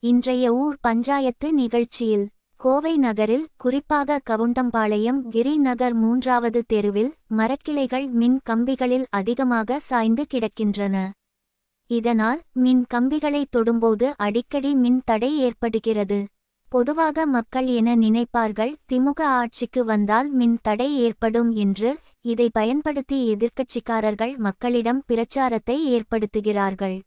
இன்றைய ஊர் பஞ்சாயத்து நிகழ்ச்சியில் கோவை நகரில் குறிப்பாக கவுண்டம்பாளையம் கிரி நகர் 3வது தெருவில் மரக்கிளைகள் மின் கம்பிகளில் அதிகமாக சாய்ந்து கிடக்கின்றன. இதனால் மின் கம்பிகளை தொடும்போது அடிக்கடி மின் தடை ஏற்படுகிறது. பொதுவாக மக்கள் என நினைப்பார்கள், திமுக ஆட்சிக்கு வந்தால் மின் தடை ஏற்படும் என்று. இதை பயன்படுத்தி எதிர்க்கட்சிக்காரர்கள் மக்களிடம் பிரச்சாரத்தை ஏற்படுத்துகிறார்கள்.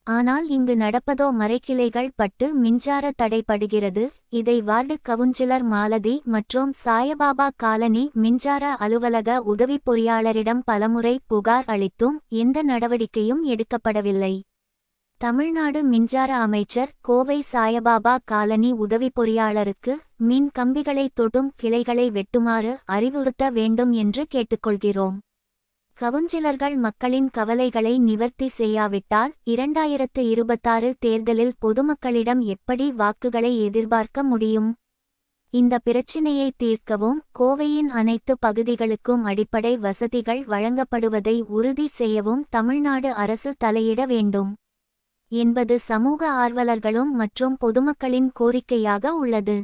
ஆனால் இங்கு நடப்பதோ மரக்கிளைகள் பட்டு மின்சார தடைபடுகிறது. இதை வார்டு கவுன்சிலர் மாலதி மற்றும் சாயபாபா காலனி மின்சார அலுவலக உதவி பொறியாளரிடம் பலமுறை புகார் அளித்தும் எந்த நடவடிக்கையும் எடுக்கப்படவில்லை. தமிழ்நாடு மின்சார அமைச்சர் கோவை சாயபாபா காலனி உதவி பொறியாளருக்கு மின் கம்பிகளை தொடும் கிளைகளை வெட்டுமாறு அறிவுறுத்த வேண்டும் என்று கேட்டுக்கொள்கிறோம். கவுன்சிலர்கள் மக்களின் கவலைகளை நிவர்த்தி செய்யாவிட்டால் 2026 தேர்தலில் பொதுமக்களிடம் எப்படி வாக்குகளை எதிர்பார்க்க முடியும்? இந்த பிரச்சினையை தீர்க்கவும் கோவையின் அனைத்து பகுதிகளுக்கும் அடிப்படை வசதிகள் வழங்கப்படுவதை உறுதி செய்யவும் தமிழ்நாடு அரசு தலையிட வேண்டும் என்பது சமூக ஆர்வலர்களும் மற்றும் பொதுமக்களின் கோரிக்கையாக உள்ளது.